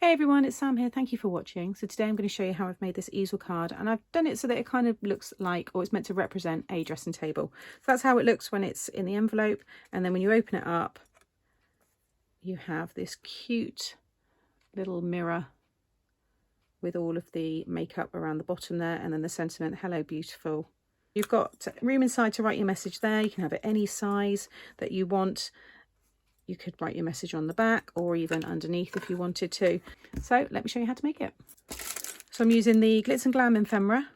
Hey everyone, it's Sam here. Thank you for watching. So today I'm going to show you how I've made this easel card, and I've done it so that it kind of looks like, or it's meant to represent, a dressing table. So that's how it looks when it's in the envelope, and then when you open it up you have this cute little mirror with all of the makeup around the bottom there, and then the sentiment, hello beautiful. You've got room inside to write your message there. You can have it any size that you want. You could write your message on the back or even underneath if you wanted to. So let me show you how to make it. So I'm using the Glitz and Glam ephemera,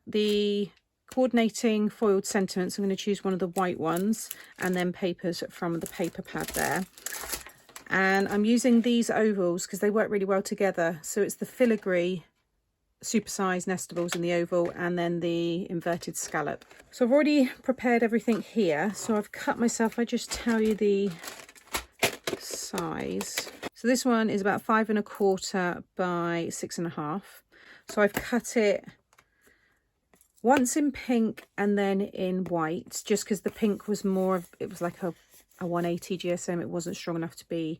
the coordinating foiled sentiments. I'm going to choose one of the white ones, and then papers from the paper pad there. And I'm using these ovals because they work really well together. So it's the filigree supersized nestables in the oval, and then the inverted scallop. So I've already prepared everything here. So I've cut myself, I just tell you the size. So this one is about 5 1/4 by 6 1/2. So I've cut it once in pink and then in white, just because the pink was more of, it was like a 180 GSM. It wasn't strong enough to be,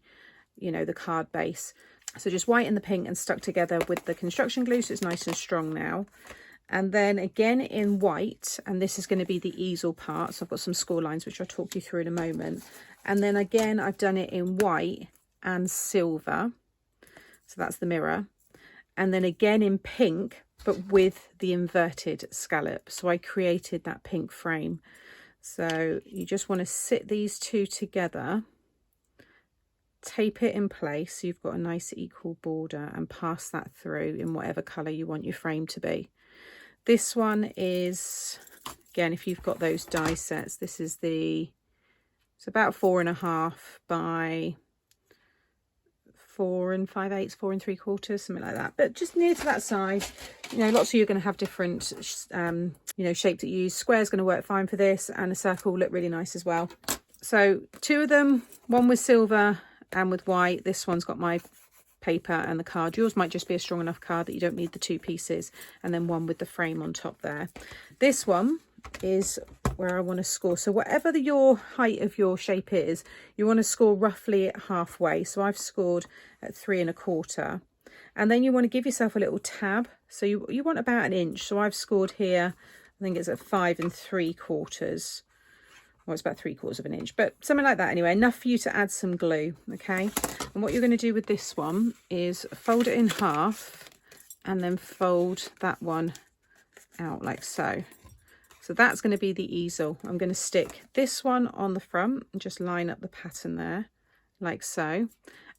you know, the card base. So just white and the pink and stuck together with the construction glue, so it's nice and strong now. And then again in white, and this is going to be the easel part. So I've got some score lines which I'll talk you through in a moment. And then again I've done it in white and silver, so that's the mirror. And then again in pink, but with the inverted scallop. So I created that pink frame. So you just want to sit these two together, tape it in place so you've got a nice equal border, and pass that through in whatever colour you want your frame to be. This one is, again, if you've got those die sets, this is it's about 4 1/2 by 4 5/8, 4 3/4, something like that, but just near to that size. You know, lots of you are going to have different you know, shapes that you use. Square's going to work fine for this, and a circle will look really nice as well. So 2 of them, one with silver and with white. This one's got my paper and the card. Yours might just be a strong enough card that you don't need the 2 pieces, and then one with the frame on top there. This one is where I want to score. So whatever your height of your shape is, you want to score roughly at halfway. So I've scored at 3 1/4, and then you want to give yourself a little tab. So you want about 1 inch. So I've scored here, I think it's at 5 3/4. Well, it's about 3/4 of an inch, but something like that anyway, enough for you to add some glue. Okay, and what you're going to do with this one is fold it in half and then fold that one out like so. So that's going to be the easel. I'm going to stick this one on the front and just line up the pattern there like so,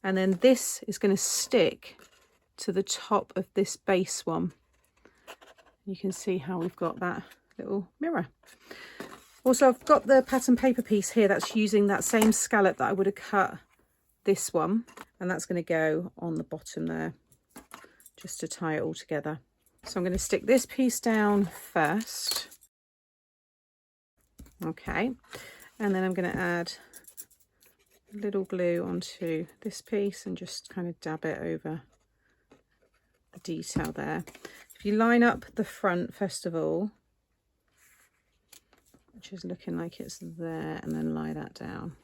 and then this is going to stick to the top of this base one. You can see how we've got that little mirror. Also, I've got the pattern paper piece here that's using that same scallop that I would have cut this one, and that's going to go on the bottom there just to tie it all together. So I'm going to stick this piece down first. Okay, and then I'm going to add a little glue onto this piece and just kind of dab it over the detail there. If you line up the front first of all, which is looking like it's there, and then lie that down.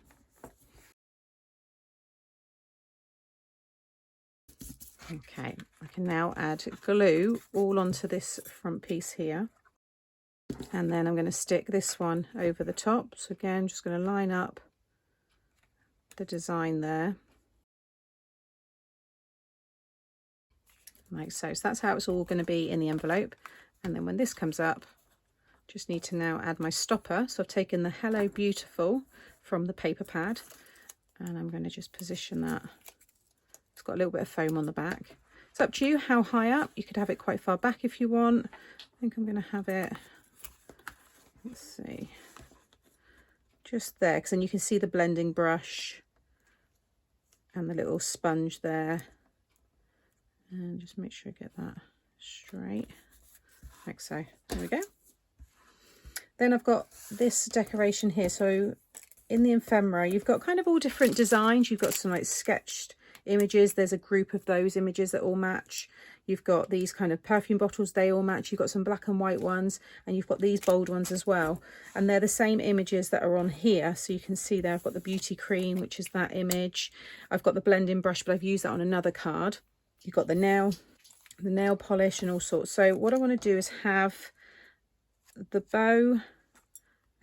Okay, I can now add glue all onto this front piece here, and then I'm going to stick this one over the top. So again, just going to line up the design there like so. So that's how it's all going to be in the envelope. And then when this comes up, just need to now add my stopper. So I've taken the hello beautiful from the paper pad, and I'm going to just position that. It's got a little bit of foam on the back. It's up to you how high up. You could have it quite far back if you want. I think I'm going to have it, let's see, just there, because then you can see the blending brush and the little sponge there. And just make sure I get that straight like so. There we go. Then I've got this decoration here. So in the ephemera, you've got kind of all different designs. You've got some like sketched images. There's a group of those images that all match. You've got these kind of perfume bottles, they all match. You've got some black and white ones, and you've got these bold ones as well. And they're the same images that are on here. So you can see there, I've got the beauty cream, which is that image. I've got the blending brush, but I've used that on another card. You've got the nail polish and all sorts. So what I want to do is have the bow,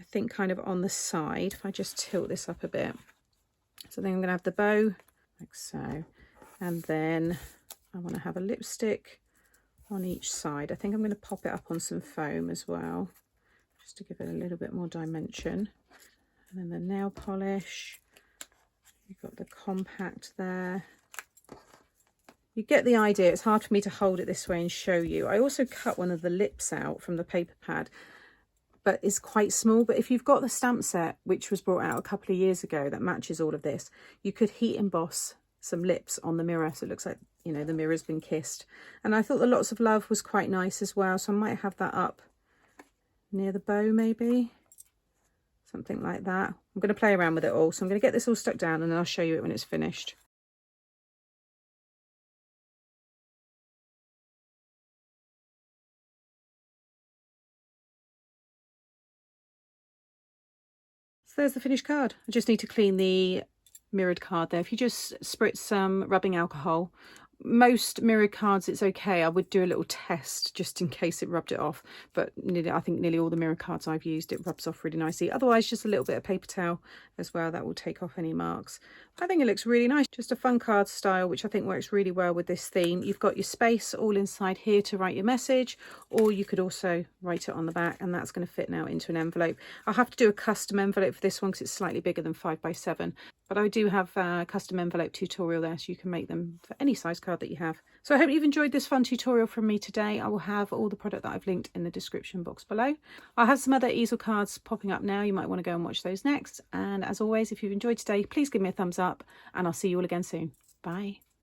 I think, kind of on the side. If I just tilt this up a bit. So then I'm going to have the bow like so. And then I want to have a lipstick on each side. I think I'm going to pop it up on some foam as well, just to give it a little bit more dimension. And then the nail polish. You've got the compact there. You get the idea. It's hard for me to hold it this way and show you. I also cut one of the lips out from the paper pad, but it's quite small. But if you've got the stamp set, which was brought out a couple of years ago, that matches all of this, you could heat emboss some lips on the mirror, so it looks like, you know, the mirror's been kissed. And I thought the Lots of Love was quite nice as well, so I might have that up near the bow, maybe something like that. I'm going to play around with it all, so I'm going to get this all stuck down and then I'll show you it when it's finished. So there's the finished card. I just need to clean the mirrored card there. If you just spritz some rubbing alcohol, most mirrored cards it's okay. I would do a little test just in case it rubbed it off, but I think nearly all the mirror cards I've used, it rubs off really nicely. Otherwise, just a little bit of paper towel as well, that will take off any marks. I think it looks really nice, just a fun card style, which I think works really well with this theme. You've got your space all inside here to write your message, or you could also write it on the back, and that's going to fit now into an envelope. I'll have to do a custom envelope for this one because it's slightly bigger than 5x7, but I do have a custom envelope tutorial there, so you can make them for any size card that you have. So I hope you've enjoyed this fun tutorial from me today. I will have all the product that I've linked in the description box below. I'll have some other easel cards popping up now. You might want to go and watch those next. And as always, if you've enjoyed today, please give me a thumbs up, and I'll see you all again soon. Bye.